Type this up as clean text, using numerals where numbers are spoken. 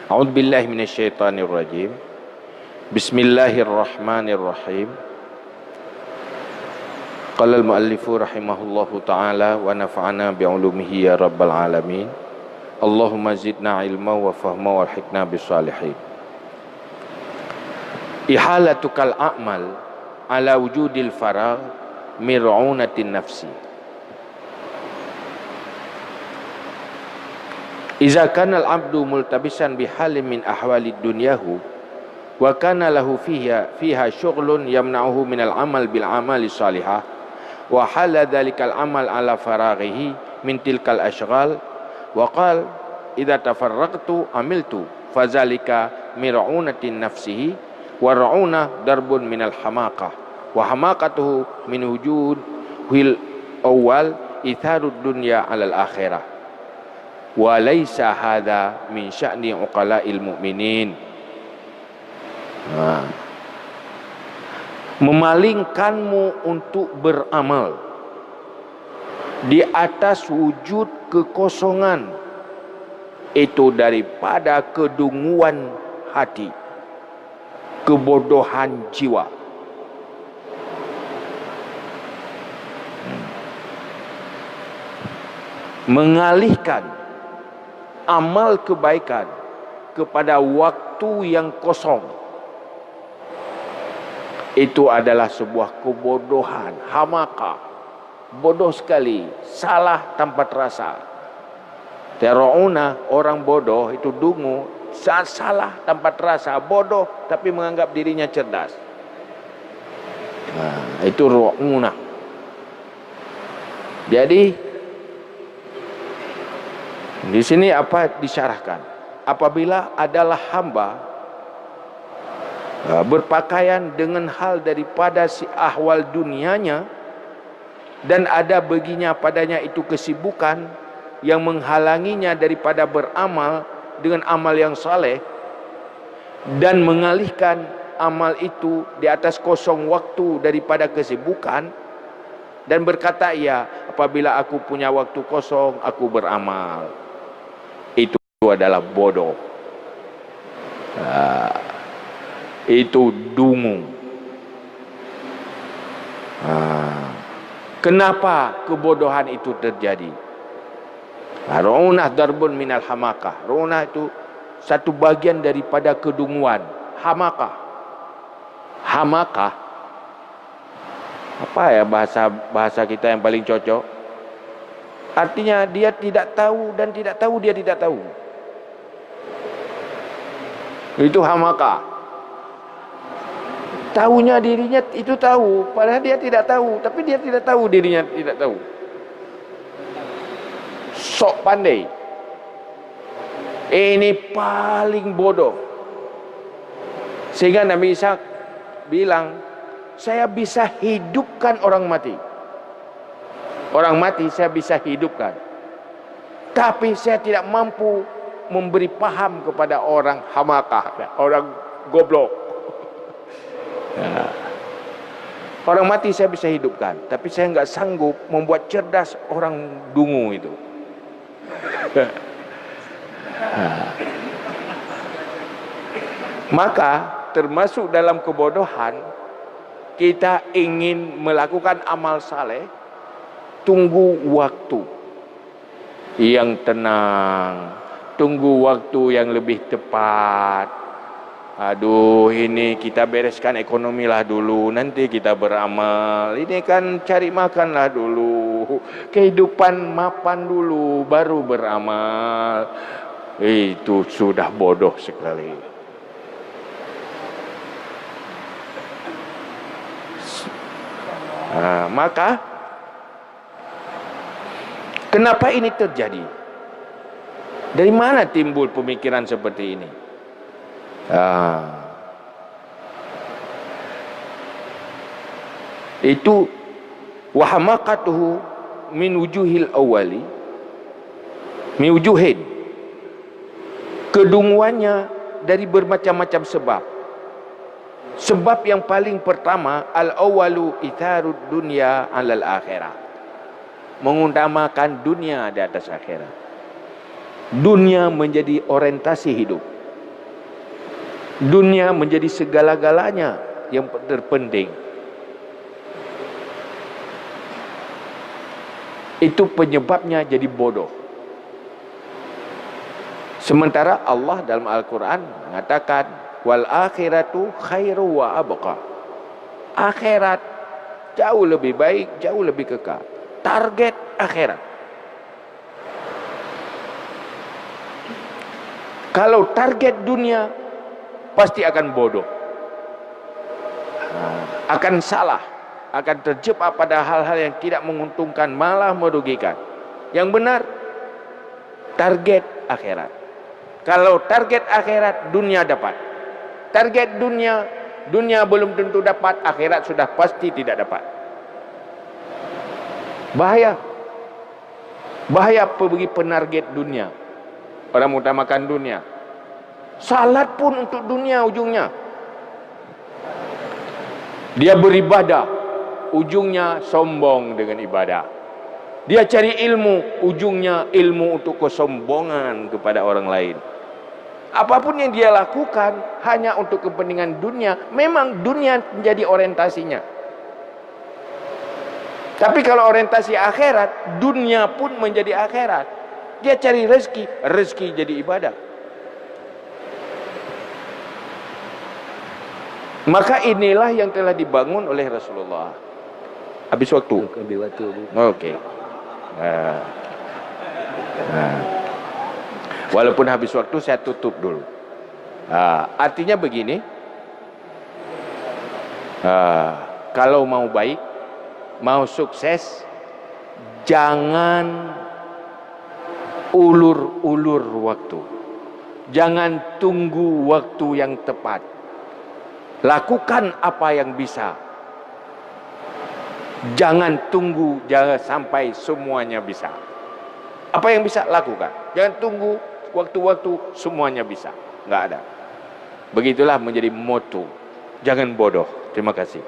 A'udzu billahi minasyaitonir rajim. Bismillahirrahmanirrahim. Qala al-muallifu rahimahullahu ta'ala wa nafa'ana bi'ulumihi ya rabbal alamin. Allahumma zidna ilma wa fahma wa alhiqna bisalihin. Ihalatukal a'mal ala wujudil faragh mir'unatin nafsi. Iza kana al-'abdu multabisan bihalin min ahwalid dunyahu wa kana lahu fiha syughlun yamna'uhu minal amal bil amali salihah wa hala dhalikal amal ala faraghihi min tilkal ashghal wa qala idza tafarraqtu amiltu fazalika mir'unatin nafsihi wa ra'una darbun minal hamaqah wa hamaqatuhu min wujudil awwal itharud dunya alal akhirah wa laisa hadza min sya'ni uqala'il mu'minin. Memalingkanmu untuk beramal di atas wujud kekosongan itu daripada kedunguan hati, kebodohan jiwa. Mengalihkan amal kebaikan kepada waktu yang kosong, itu adalah sebuah kebodohan, hamaka, bodoh sekali, salah tanpa terasa. Tera'una, orang bodoh itu dungu, salah tanpa terasa, bodoh tapi menganggap dirinya cerdas. Itu ra'una. Jadi di sini apa disyarahkan? Apabila adalah hamba berpakaian dengan hal daripada si ahwal dunianya dan ada baginya padanya itu kesibukan yang menghalanginya daripada beramal dengan amal yang saleh dan mengalihkan amal itu di atas kosong waktu daripada kesibukan dan berkata, ya, apabila aku punya waktu kosong aku beramal, itu adalah bodoh. Itu dungu. Kenapa kebodohan itu terjadi? Ra'unah darbun minal hamakah. Ra'unah itu satu bagian daripada kedunguan. Hamakah. Hamakah, apa ya bahasa kita yang paling cocok? Artinya dia tidak tahu dan tidak tahu dia tidak tahu. Itu hamakah. Tahunya dirinya itu tahu, padahal dia tidak tahu, tapi dia tidak tahu dirinya tidak tahu. Sok pandai. Ini paling bodoh. Sehingga Nabi Isa bilang, saya bisa hidupkan orang mati. Orang mati saya bisa hidupkan. Tapi saya tidak mampu memberi paham kepada orang hamakah, orang goblok. Orang mati saya bisa hidupkan, tapi saya nggak sanggup membuat cerdas orang dungu itu. Maka termasuk dalam kebodohan, kita ingin melakukan amal saleh, tunggu waktu yang tenang, tunggu waktu yang lebih tepat. Aduh, ini kita bereskan ekonomi lah dulu, nanti kita beramal. Ini kan cari makan lah dulu, kehidupan mapan dulu, baru beramal. Itu sudah bodoh sekali. Maka kenapa ini terjadi? Dari mana timbul pemikiran seperti ini? Itu wahamakatuhu min wujuhil awali, min wujuhin, kedunguannya dari bermacam-macam sebab. Sebab yang paling pertama, al-awalu itharud dunya alal akhirah, mengutamakan dunia di atas akhirat. Dunia menjadi orientasi hidup. Dunia menjadi segala-galanya yang terpenting. Itu penyebabnya jadi bodoh. Sementara Allah dalam Al-Quran mengatakan, wal akhiratu khairu wa abqa. Akhirat jauh lebih baik, jauh lebih kekal. Target akhirat. Kalau target dunia, pasti akan bodoh, akan salah, akan terjebak pada hal-hal yang tidak menguntungkan, malah merugikan. Yang benar, target akhirat. Kalau target akhirat, dunia dapat. Target dunia, dunia belum tentu dapat, akhirat sudah pasti tidak dapat. Bahaya. Bahaya bagi penarget dunia. Orang mengutamakan dunia. Salat pun untuk dunia ujungnya. Dia beribadah, ujungnya sombong dengan ibadah. Dia cari ilmu, ujungnya ilmu untuk kesombongan kepada orang lain. Apapun yang dia lakukan hanya untuk kepentingan dunia, memang dunia menjadi orientasinya. Tapi kalau orientasi akhirat, dunia pun menjadi akhirat. Dia cari rezeki, rezeki jadi ibadah. Maka inilah yang telah dibangun oleh Rasulullah. Habis waktu. Okey. Walaupun habis waktu, saya tutup dulu. Artinya begini, kalau mau baik, mau sukses, jangan ulur-ulur waktu. Jangan tunggu waktu yang tepat. Lakukan apa yang bisa. Jangan tunggu, jangan sampai semuanya bisa. Apa yang bisa, lakukan. Jangan tunggu waktu-waktu semuanya bisa. Enggak ada. Begitulah menjadi motto. Jangan bodoh. Terima kasih.